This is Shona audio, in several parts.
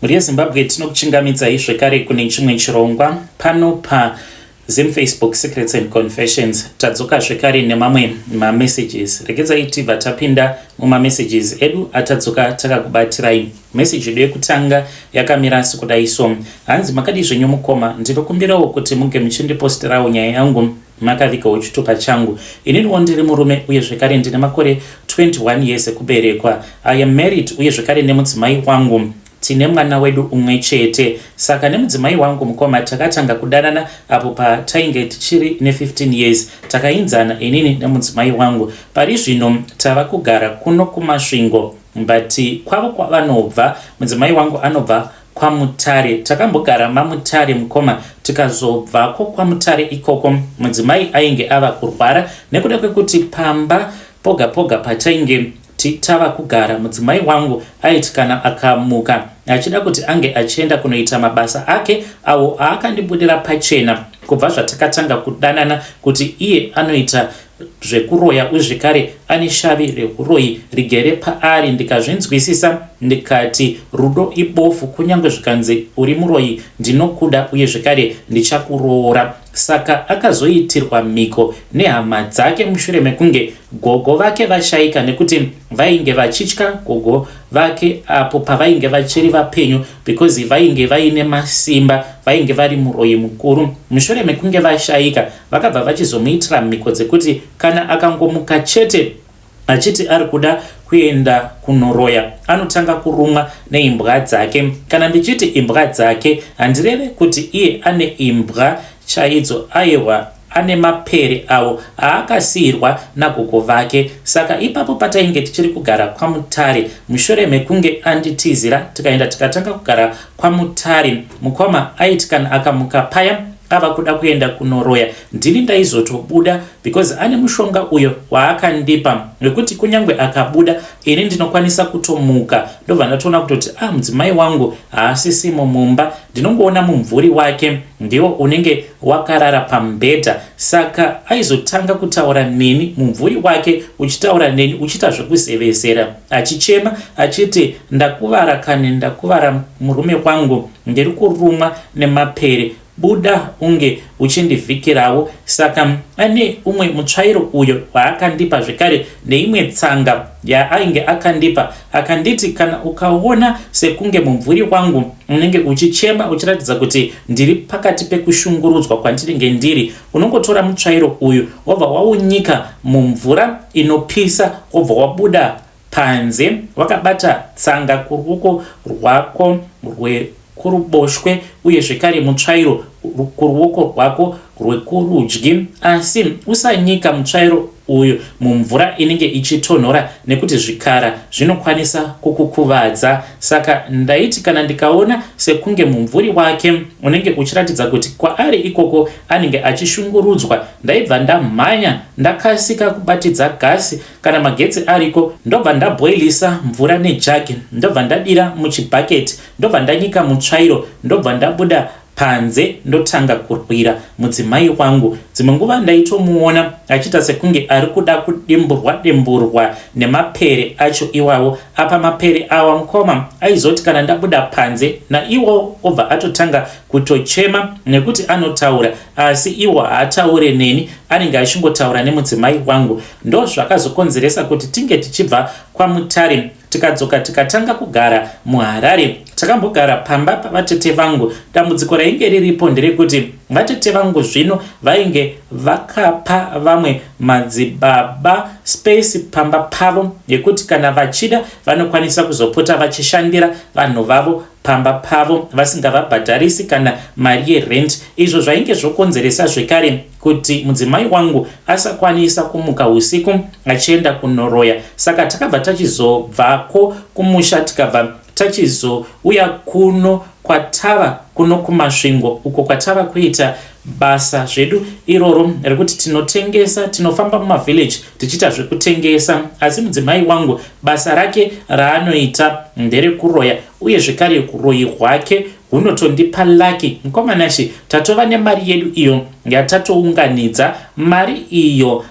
Muri Zimbabwe tinokuchingamidzai zvekare kune chimwe chirongwa pano pa Facebook Secrets and Confessions. Tadzoka zvekare nemamwe messages. Regedzai tibva tapinda messages edu atadzoka takakubatirai. Message yedu yekutanga yakamira sekudai so. Hanzi makadi zvenyu mukoma, ndinokumbirawo kuti munge muchindiposterawo nyaya yangu makavikawo chitupa changu. Inini ndiri murume uye zvekare ndine makore 21 years ekuberekwa. I am married uye zvekare nemudzimai wangu tine mwana wedu umwe chete. Saka nemudzimai wangu mukoma takatanga kudanana apo patainge tichiri ne 15 years. Takainzana inini nemudzimai wangu. Pari zvino tava kugara kuno kumasvingo. But kwavo kwavanobva mudzimai wangu anobva kwaMutare. Takambogara maMutare mukoma, tikazobvako kwaMutare ikoko mudzimai ainge ava kurwara nekuda kwekuti pamba poga poga patainge tava kugara mudzimai wangu aiti kana akamuka achida kuti ange achienda kunoita mabasa ake awo aakandibudira pachena kubva zvatakatanga kudanana kuti iye anoita zvekuroya uye zvekare ane shavi rekuroyi rigere paari. Ndikazvinzwisisa ndikati rudo ibofu, kunyange zvikanzi uri muroyi ndinokuda uye zvekare ndichakuroora. Saka akazoitirwa mhiko nehama dzake mushure mekunge gogo vake vashaika nekuti vainge vachitya gogo vake apo pavainge vachiri vapenyu because vainge vaine masimba, vainge vari muroyi mukuru. Mushure mekunge vashaika vakabva vachizomuitira mhiko dzekuti kana akangomuka chete achiti ari kuda kuenda kunoroya anotanga kurumwa neimbwa dzake. Kana ndichiti imbwa dzake handireve kuti iye ane imbwa chaidzo, aiwa ane mapere awo aakasiyirwa nagogo vake. Saka ipapo patainge tichiri kugara kwaMutare, mushure mekunge anditizira tikaenda tikatanga kugara kwaMutare, mukoma aiti kana akamuka paya ava kuda kuenda kunoroya ndini ndaizotobuda because ane mushonga uyo waakandipa nekuti kunyange akabuda ini ndinokwanisa kutomuka. Ndobva ndatoona kutoti mudzimai wangu haasisimo mumba, ndinongoona mumvuri wake ndiwo unenge wakarara pambedha. Saka aizotanga kutaura neni, mumvuri wake uchitaura neni, uchita zvekuzevezera achichema achiti ndakuvara kane, ndakuvara murume wangu, ndiri kurumwa nemapere, buda unge uchindivhikirawo. Saka ane umwe mutsvairo uyo waakandipa zvekare neimwe tsanga yaainge akandipa, akanditi kana ukaona sekunge mumvuri wangu unenge uchichema uchiratidza kuti ndiri pakati pekushungurudzwa kwandinenge ndiri, unongotora mutsvairo uyu wobva waunyika mumvura inopisa, wobva wabuda panze wakabata tsanga kuruoko rwako kuruboshwe uye zvekare mutsvairo kuruoko rwako rwekurudyi, asi usanyika mutsvairo uyu mumvura inenge ichitonhora nekuti zvikara zvinokwanisa kukukuvadza. Saka ndaiti kana ndikaona sekunge mumvuri wake unenge uchiratidza kuti kwaari ikoko anenge achishungurudzwa, ndaibva ndamhanya ndakasika kubatidza gasi kana magetsi ariko, ndobva ndabhoilisa mvura nejagi, ndobva ndadira muchibhaketi, ndobva ndanyika mutsvairo, ndobva ndabuda panze ndotanga kurwira mudzimai wangu. Dzimwe nguva ndaitomuona achita sekunge ari kuda kudemburwa nemapere acho iwawo. Apa mapere awa mukoma aizoti kana ndabuda panze na iwo obva atotanga kutochema nekuti anotaura, asi iwo haataure neni, anenge achingotaura nemudzimai wangu. Ndo zvakazokonzeresa kuti tinge tichibva kwaMutare tikadzoka tikatanga kugara muHarare. Takambogara pamba pavatete vangu. Dambudziko rainge riripo nderekuti vatete vangu zvino vainge vakapa vamwe madzibaba space pamba pavo yekuti kana vachida vanokwanisa kuzopota vachishandira vanhu vavo pamba pavo vasingavabhadharisi kana mari yerent. Izvo zvainge zvokonzeresa zvekare kuti mudzimai wangu asakwanisa kumuka usiku achienda kunoroya. Saka takabva tachizobvako kumusha tikabva tachizouya kuno kwatava kuno kumasvingo uko kwatava kuita basa zvedu iroro rekuti tinotengesa, tinofamba mumavillage tichita zvekutengesa. Asi mudzimai wangu basa rake raanoita nderekuroya uye zvekare kuroyi rwake hunotondipa laki. Mukomanashi tatova nemari yedu iyo yatatounganidza, mari iyo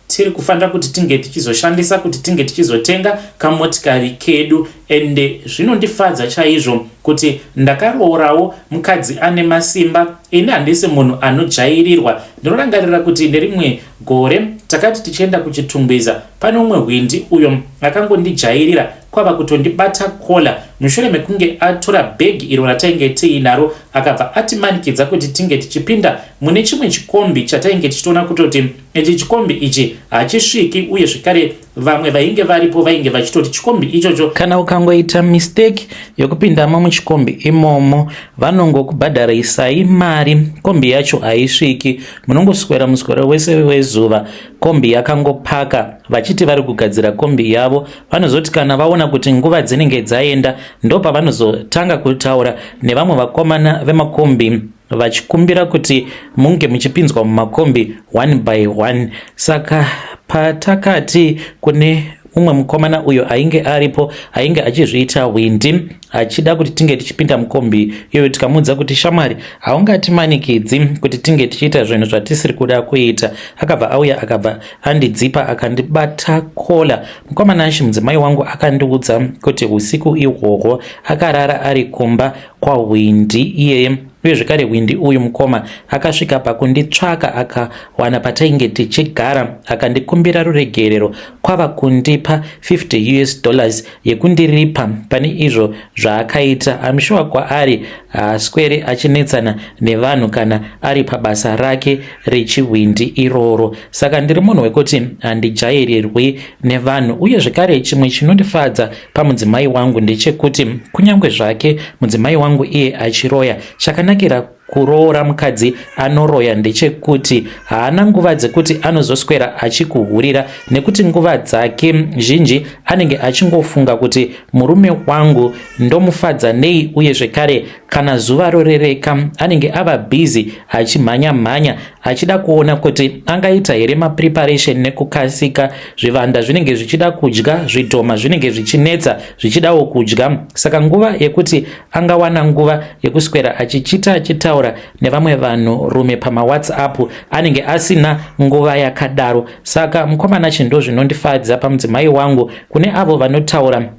tiri kufanira kuti tinge tichizoshandisa kuti tinge tichizotenga kamotikari kedu. Ende zvinondifadza chaizvo kuti ndakaroorawo mukadzi ane masimba. Ini handisi munhu anojairirwa. Ndinorangarira kuti nerimwe gore takati tichienda kuchitumbwiza pane umwe hwindi uyo akangondijairira kwava kutondibata kola mushure mekunge atora bhegi iro ratainge tiinaro akabva atimanikidza kuti tinge tichipinda mune chimwe chikombi chatainge tichitoona kutoti ichi chikombi ichi hachisviki, uye zvekare vamwe vainge varipo vainge vachitoti chikombi ichocho kana ukangoita mistake yokupindamo muchikombi imomo vanongokubhadharisai mari, kombi yacho haisviki, munongoswera muswero wese wezuva kombi yakangopaka. Vachiti vari kugadzira kombi yavo vanozoti kana vaona kuti nguva dzinenge dzaenda ndopa vanozotanga kutaura nevamwe vakomana vemakombi vachikumbira kuti munge muchipinzwa mumakombi one by one. Saka patakati kune umwe mukomana uyo ainge aripo ainge achizviita windi achida kuti tinge tichipinda mukombi iyo, tikamuudza kuti shamwari haungatimanikidzi kuti tinge tichiita zvinhu zvatisiri kuda kuita. Akabva auya akabva andidzipa akandibata kola. Mukomana ashi mudzimai wangu akandiudza kuti usiku ihwohwo akarara ari kumba kwa windi iyeye, uye zvekare windi uyu mukoma akasvika pakunditsvaka akawana patainge tichigara akandikumbira ruregerero kwava kundipa $50 yekundiripa pane izvo zvaakaita. Amshuwa kwaari haaswere achinetsana nevanhu kana ari pabasa rake rechiwindi iroro. Saka ndiri munhu wekuti handijairirwi nevanhu. Uye zvekare chimwe chinondifadza pamudzimai wangu ndechekuti kunyange zvake mudzimai wangu iye achiroya, chakanakira kuroora mukadzi anoroya ndechekuti haana nguva dzekuti anozoswera achikuhurira, nekuti nguva dzake zhinji anenge achingofunga kuti murume wangu ndomufadza nei, uye zvekare kana zuva rorereka anenge ava bhizi achimhanya-mhanya achida kuona kuti angaita here mapreparation nekukasika. Zvivanda zvinenge zvichida kudya, zvidhoma zvinenge zvichinetsa zvichidawo kudya. Saka nguva yekuti angawana nguva yekuswera achichita achitaura nevamwe vanhu rume pamawhatsapp anenge asina nguva yakadaro. Saka mukomana chindo zvinondifadza pamudzimai wangu. Kune avo vanotaura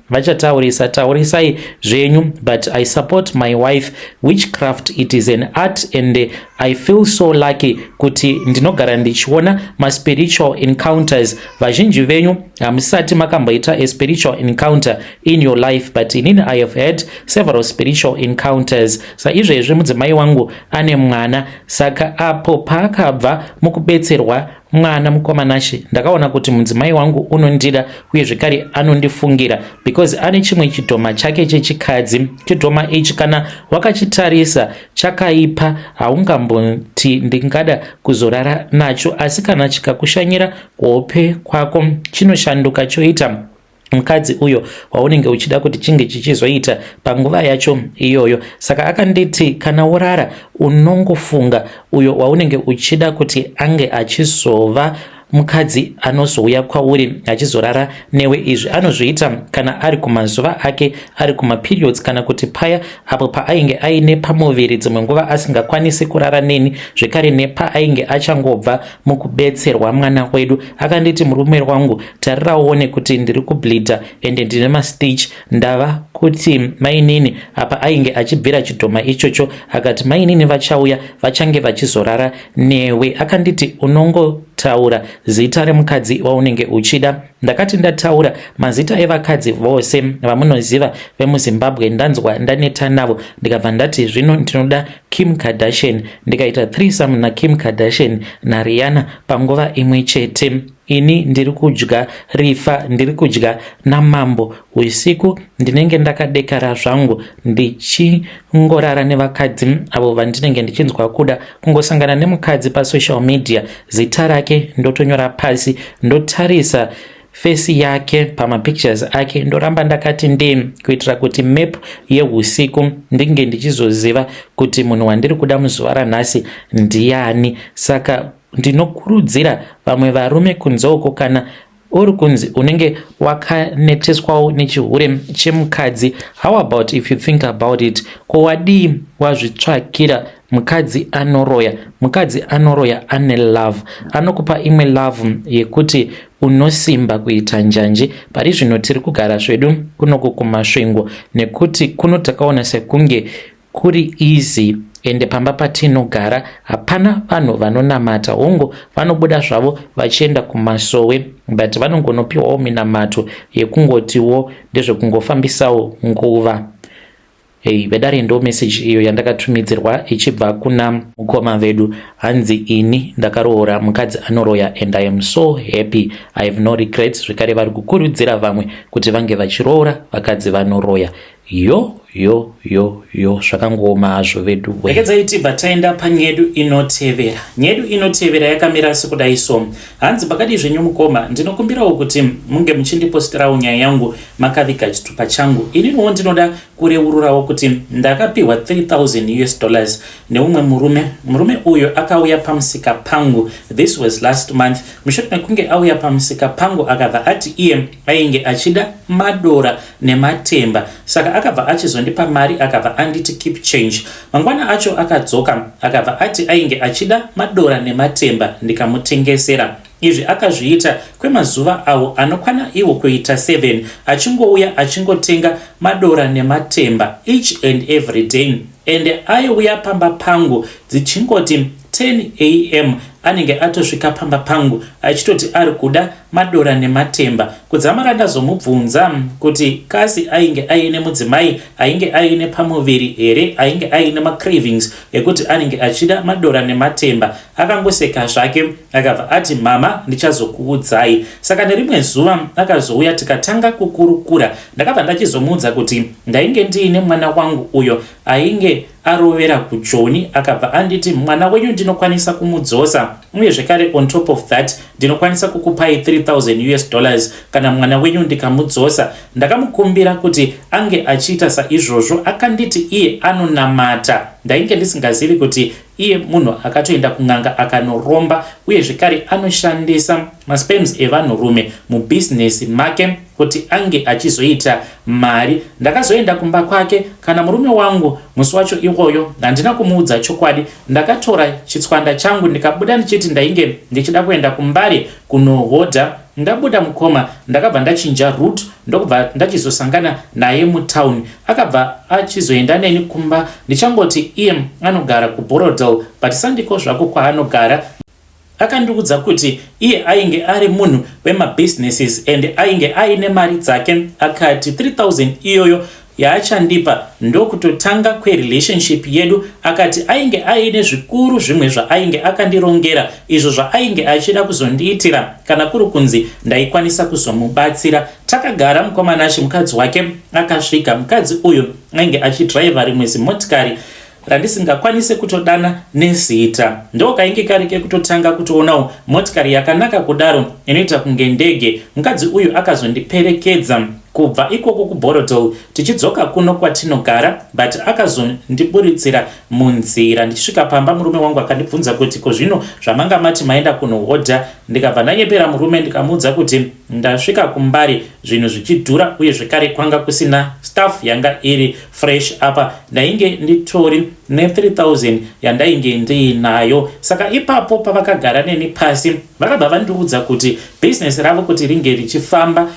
taurisai zvenyu, but I support my wife. Witchcraft, it is an art, and I feel so lucky kuti ndinogara ndichiona spiritual encounters. Vazhinji venyu hamusati makamboita a spiritual encounter in your life, but inini I have had several spiritual encounters. Saizvezvi mudzimai wangu ane mwana, saka apo paakabva mukubetserwa mwana mukomanashi ndakaona kuti mudzimai wangu unondida uye zvekare anondifungira, because ane chimwe chidhoma chake chechikadzi. Chidhoma ichi kana wakachitarisa chakaipa, haungamboti ndingada kuzorara nacho, asi kana chikakushanyira kuhope kwako chinoshanduka choita mukadzi uyo waunenge uchida kuti chinge chichizoita panguva yacho iyoyo. Saka akanditi kana urara unongofunga uyo waunenge uchida kuti ange achizova mukadzi anozouya kwauri achizorara newe. Izvi anozviita kana ari kumazuva ake ari kumaperiods, kana kuti paya apo paainge aine pamuviri dzimwe nguva asingakwanisi kurara neni, zvekare nepaainge achangobva mukubetserwa mwana wedu. Akanditi murume wangu, tariraone kuti ndiri kubleedha ende ndine mastitch. Ndava kuti mainini apa ainge achibvira chidhoma ichocho, akati mainini vachauya vachange vachizorara newe. Akanditi unongotaura zita remukadzi waunenge uchida. Ndakati ndataura mazita evakadzi vose vamunoziva vemuZimbabwe ndanzwa ndaneta navo, ndikabva ndati zvino ndinoda Kim Kardashian, ndikaita threesome naKim Kardashian naRihanna panguva imwe chete. Ini ndiri kudya rifa, ndiri kudya namambo. Usiku ndinenge ndakadekara zvangu ndichingorara nevakadzi avo vandinenge ndichinzwa kuda. Kungosangana nemukadzi pasocial media, zita rake ndotonyora pasi, ndotarisa face yake pamapictures ake, ndoramba ndakati ndee kuitira kuti map yehusiku ndinge ndichizoziva kuti munhu wandiri kuda muzuva ranhasi ndiani. Saka ndinokurudzira vamwe varume kunzoko, kana uri kunzi unenge wakaneteswawo nechihure chemukadzi, how about if you think about it, ko wadii wazvitsvakira mukadzi anoroya ane love, anokupa imwe love yekuti unosimba kuita njanji. Pari zvino tiri kugara zvedu kunoku kumasvingo, nekuti kuno takaona sekunge kuri easy, ende pamba patinogara hapana vanhu vanonamata, hongo vanobuda zvavo vachienda kumasowe, but vanongonopiwawo minamato yekungotiwo ndezvekungofambisawo nguva. Vedare ndo message iyo yandakatumidzirwa ichibva kuna mukoma vedu, hanzi ini ndakaroora mukadzi anoroya and I am so happy, I have no regrets. Zvekare vari kukurudzira vamwe kuti vange vachiroora vakadzi vanoroya. Yo zvakangoma hazvo vedu. Rekezai tibva taenda panyedu inotevera. Nyedu inotevera yakamira sekudai so. Hanzi pakati zvenyu mukoma, ndinokumbirawo kuti munge muchindipostirawo nyaya yangu makaviga chitupa changu. Ininiwo ndinoda kureururawo kuti ndakapihwa $3,000 neumwe murume uyo akauya pamusika pangu. This was last month. Mushure mekunge auya pamusika pangu akabva ati iye ainge achida madora nematemba, saka akabva achizondipa mari akabva anditi keep change. Mangwana acho akadzoka akabva ati ainge achida madora nematemba, ndikamutengesera. Izvi akazviita kwemazuva awo anokwana iwo kuita 7, achingouya achingotenga madora nematemba each and every day, ende aiuya pamba pangu dzichingoti 10 AM anenge atosvika pamba pangu achitoti ari kuda madora nematemba. Kudzamara ndazomubvunza kuti kasi ainge aine mudzimai, ainge aine pamuviri here, ainge aine macravings ekuti anenge achida madora nematemba, akangoseka zvake akabva ati mama ndichazokuudzai. Saka nerimwe zuva akazouya tikatanga kukurukura. Ndakabva ndachizomuudza kuti ndainge ndiine mwana wangu uyo ainge arovera kuJoni, akabva anditi mwana wenyu ndinokwanisa kumudzosa, uye zvekare on top of that ndinokwanisa kukupai $3,000 kana mwana wenyu ndikamudzosa. Ndakamukumbira kuti ange achiita saizvozvo, akanditi iye anonamata. Ndainge ndisingazivi kuti iye munhu akatoenda kun'anga akanoromba, uye zvekare anoshandisa masperms evanhurume mubusiness make kuti ange achizoita mari. Ndakazoenda kumba kwake kana murume wangu musi wacho iwoyo, handina kumuudza chokwadi. Ndakatora chitswanda changu ndikabuda ndichiti ndainge ndichida kuenda kumbari kunohodha. Ndabuda mukoma ndakabva ndachinja route ndokubva ndachizosangana naye mutown. Akabva achizoenda neni kumba, ndichangoti iye anogara kuBorodale, but sandiko zvako kwaanogara. Akandiudza kuti iye ainge ari munhu wemabusinesses and ainge aine mari dzake. Akati 3,000 iyoyo yaachandipa ndokutotanga kwerelationship yedu. Akati ainge aine zvikuru zvimwe zvaainge akandirongera, izvo zvaainge achida kuzondiitira kana kuri kunzi ndaikwanisa kuzomubatsira. Takagara mukomana nashi mukadzi wake akasvika. Mukadzi uyu ainge achidhraivha rimwe zimotikari randisingakwanise kutodana nezita. Ndokainge kari kekutotanga kutoonawo motikari yakanaka kudaro inoita kunge ndege. Mukadzi uyu akazondiperekedza kubva ikoko kuBorodale tichidzoka kuno kwatinogara, but akazondiburitsira munzira. Ndichisvika pamba murume wangu akandibvunza kuti ko zvino zvamanga mati maenda kunohodha. Ndikabva ndanyepera murume ndikamuudza kuti ndasvika kumbari zvinhu zvichidhura, uye zvekare kwanga kusina staff yanga iri fresh apa. Ndainge nditori ne$3,000 yandainge ndiinayo. Saka ipapo pavakagara neni pasi vakabva vandiudza kuti business ravo kuti ringe richifamba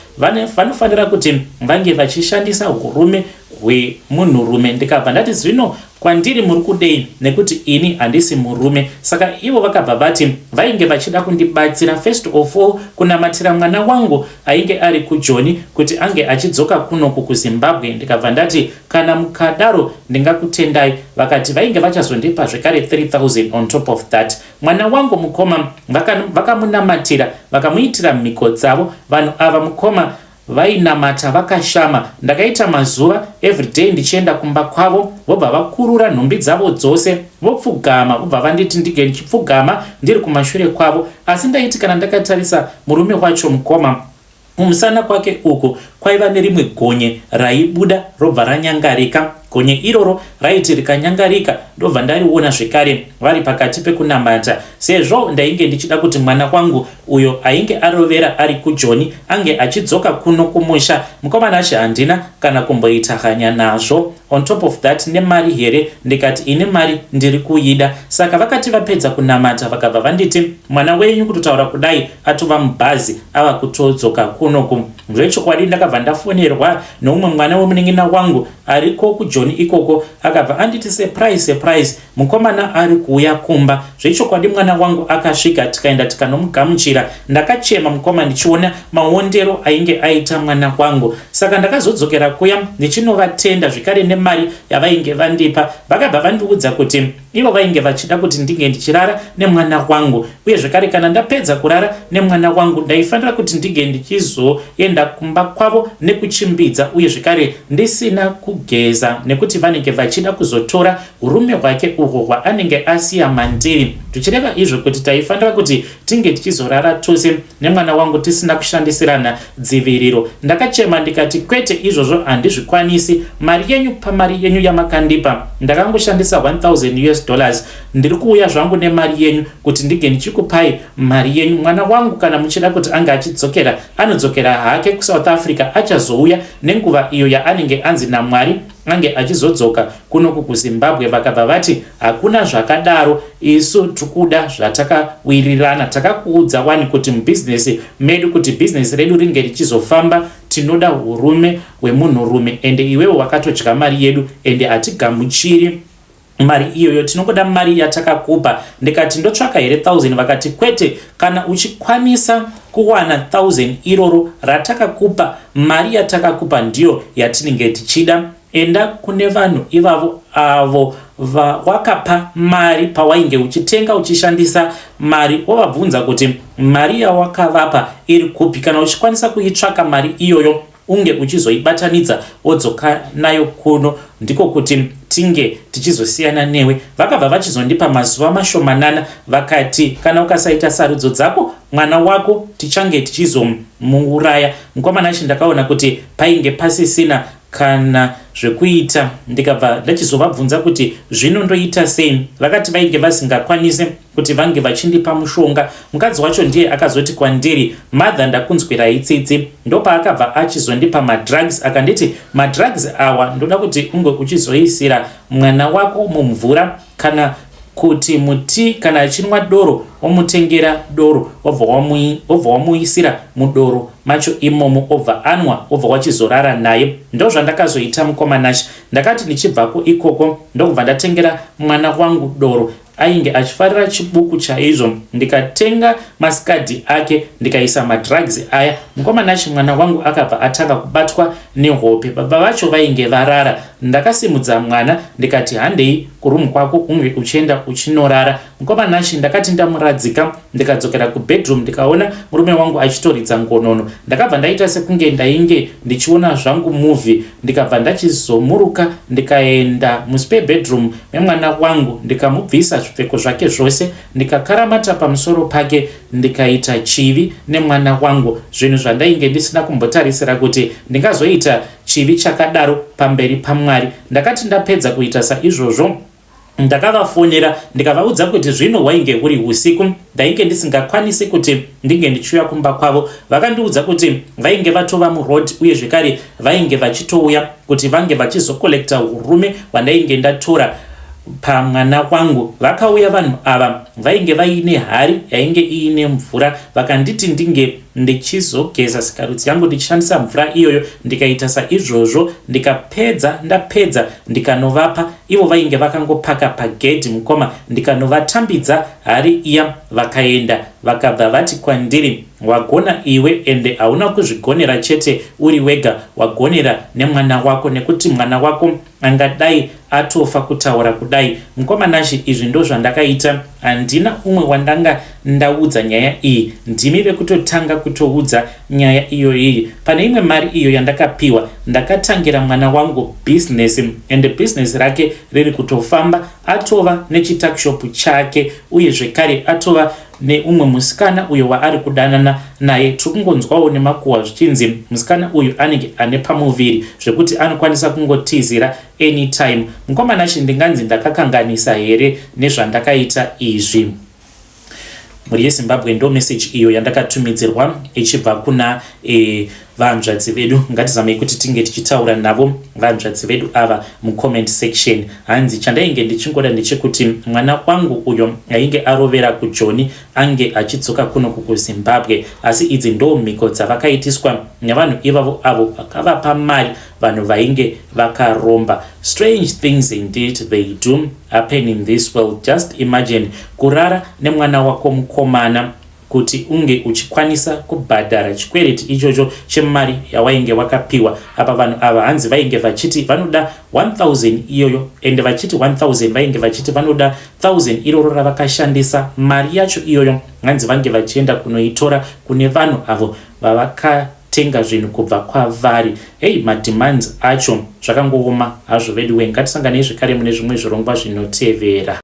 vanofanira kuti vange vachishandisa urume hwemunhurume. Ndikabva ndati zvino kwandiri muri kudei nekuti ini handisi murume. Saka ivo vakabva vati vainge vachida kundibatsira first of all kunamatira mwana wangu ainge ari kuJoni kuti ange achidzoka kunoku kuZimbabwe. Ndikabva ndati kana mukadaro ndingakutendai. Vakati vainge vachazondipa zvekare 3,000 on top of that. Mwana wangu mukoma vakamunamatira vakamuitira mhiko dzavo. Vanhu ava mukoma vainamata vakashama. Ndakaita mazuva everyday ndichienda kumba kwavo, vobva vakurura nhumbi dzavo dzose vopfugama, vobva vanditi ndige ndichipfugama ndiri kumashure kwavo. Asi ndaiti kana ndakatarisa murume wacho mukoma kumusana kwake uku kwaiva nerimwe gonye raibuda robva ranyangarika. Gonye iroro raiti rikanyangarika ndobva ndariona zvekare vari pakati pekunamata. Sezvo ndainge ndichida kuti mwana wangu uyo ainge arovera ari kuJoni ange achidzoka kuno kumusha, mukomana ashe handina kana kumboita hanya nazvo. On top of that, nemari here, ndikati ine mari ndiri kuida. Saka vakati vapedza kunamata vakabva vanditi mwana wenyu kutotaura kudai atova mubhazi ava kutodzoka kunoku. Zvechokwadi ndakabva ndafonerwa noumwe mwana wemuning'ina wangu ariko kuJoni ikoko, akabva anditi surprise mukomana ari kuuya kumba. Zvechokwadi mwana wangu akasvika, tikaenda tikanomugamuchira. Ndakachema mukoma ndichiona maondero ainge aita mwana wangu. Saka ndakazodzokera kuya ndichinovatenda zvikare nemari yavainge vandipa. Vakabva vandiudza kuti ivo vainge vachida kuti ndinge ndichirara nemwana wangu, uye zvekare kana ndapedza kurara nemwana wangu ndaifanira kuti ndinge ndichizoenda kumba kwavo nekuchimbidza, uye zvekare ndisina kugeza nekuti vanenge vachida kuzotora urume hwake uhwo hwaanenge asiya mandiri. Tuchireva izvo kuti taifanira kuti tinge tichizorara tose nemwana wangu tisina kushandisirana dziviriro. Ndakachema ndikati kwete, izvozvo handizvikwanisi. Mari yenyu pamari yenyu yamakandipa ndakangoshandisa $1000. Ndiri kuuya zvangu nemari yenyu kuti ndige ndichikupai mari yenyu. Mwana wangu kana muchida kuti anga achidzokera anodzokera hake kuSouth Africa, achazouya nenguva iyo yaanenge anzi naMwari ange achizodzoka kunoku kuZimbabwe. Vakabva vati hakuna zvakadaro, isu tukuda zvatakawirirana. Takakuudza wani kuti mubizinesi medu kuti bizinesi redu ringe richizofamba tinoda urume hwemunhurume, ende iwewo wakatodya mari yedu ende hatigamuchiri mari iyoyo, tinokuda mari yatakakupa. Ndikati ndotsvaka here 1000? Vakati kwete, kana uchikwanisa kuwana 1000 iroro ratakakupa, mari yatakakupa ndiyo yatinenge tichida. Enda kune vanhu ivavo avo wakapa mari pawainge uchitenga uchishandisa mari, wavabvunza kuti mari yawakavapa iri kupi. Kana uchikwanisa kuitsvaka mari iyoyo unge uchizoibatanidza wodzoka nayo kuno, ndiko kuti tinge tichizosiyana newe. Vakabva vachizondipa mazuva mashomanana, vakati kana ukasaita sarudzo dzako mwana wako tichange tichizomuuraya. Mukomana acho ndakaona kuti painge pasisina kana zvekuita, ndikabva ndachizovabvunza kuti zvino ndoita sei. Vakati vainge vasingakwanisi kuti vange vachindipa mushonga. Mukadzi wacho ndiye akazoti kwandiri, mother ndakunzwira itsitsi. Ndopaakabva achizondipa madrugs, akanditi madrugs awa ndoda kuti unge uchizoisira mwana wako mumvura, kana kuti muti kana achinwa doro womutengera doro wobva wamuisira mudoro macho imomo, obva anwa obva wachizorara naye. Ndo zvandakazoita mukomanashi. Ndakati ndichibvako ikoko ndokubva ndatengera mwana wangu doro. Ainge achifarira chibuku chaizvo, ndikatenga masikadhi ake ndikaisa madrugs aya. Mukomanashi mwana wangu akabva atanga kubatwa nehope. Baba vacho vainge varara. Ndakasimudza mwana ndikati handei kurumu kwako unge uchienda uchinorara. Mukomanashi ndakati ndamuradzika ndikadzokera kubedroom ndikaona murume wangu achitoridza ngonono. Ndakabva ndaita sekunge ndainge ndichiona zvangu movie. Ndikabva ndachizomuruka ndikaenda muspare bedroom memwana wangu ndikamubvisa zvipfeko zvake zvose, ndikakaramata pamusoro pake ndikaita chivi nemwana wangu, zvinhu zvandainge ndisina kumbotarisira kuti ndingazoita chivi chakadaro pamberi paMwari. Ndakati ndapedza kuita saizvozvo ndakavafonera ndikavaudza kuti zvino wainge uri usiku, ndainge ndisingakwanisi kuti ndinge ndichiuya kumba kwavo. Vakandiudza kuti vainge vatova muroad, uye zvekare vainge vachitouya kuti vange vachizokolekta urume hwandainge ndatora pamwana wangu. Vakauya vanhu ava vainge vaine hari yainge iine mvura, vakanditi ndinge ndichizogeza sikarudzi yangu ndichishandisa mvura iyoyo. Ndikaita saizvozvo ndapedza ndikanovapa. Ivo vainge vakangopaka pagedhi mukoma, ndikanovatambidza hari iya. Vakaenda vakabva vati kwandiri, wagona iwe ende hauna kuzvigonera chete uri wega, wagonera nemwana wako, nekuti mwana wako angadai atofa kutaura kudai. Mukomanashi izvi ndo zvandakaita. Handina umwe wandanga ndaudza nyaya iyi, ndimi vekutotanga kutoudza nyaya iyoyi. Pane imwe mari iyo yandakapihwa ndakatangira mwana wangu business, ende business rake riri kutofamba. Atova nechitakshop chake, uye zvekare atova neumwe musikana uyo waari kudanana naye. Tirikungonzwawo nemakuhwa zvichinzi musikana uyu anenge ane pamuviri zvekuti anokwanisa kungotizira anytime. Mukomana Ndinganzi ndakakanganisa here nezvandakaita izvi? Muri yeZimbabwe ndo message iyo yandakatumidzirwa ichibva kuna vanzvadzi vedu. Ngatizamei kuti tinge tichitaura navo vanzvadzi vedu ava mucomment section. Hanzi chandainge ndichingoda ndechekuti mwana wangu uyo ainge arovera kuJoni ange achidzoka kuno kuZimbabwe, asi idzi ndo mhiko dzavakaitiswa nevanhu ivavo avo vakavapa mari vanhu vainge vakaromba. Strange things indeed they do happen in this world. Just imagine kurara nemwana wako mukomana kuti unge uchikwanisa kubhadhara chikwereti ichocho chemari yawainge wakapiwa. Apa vanhu ava hanzi vainge vachiti vanoda 1000 iyoyo, ende vachiti 1000 vainge vachiti vanoda 1000 iroro ravakashandisa. Mari yacho iyoyo hanzi vange vachienda kunoitora kune vanhu avo vavakatenga zvinhu kubva kwavari. Mademands acho zvakangooma hazvo vedu. Ngatisanganei zvekare mune zvimwe zvirongwa zvinotevera.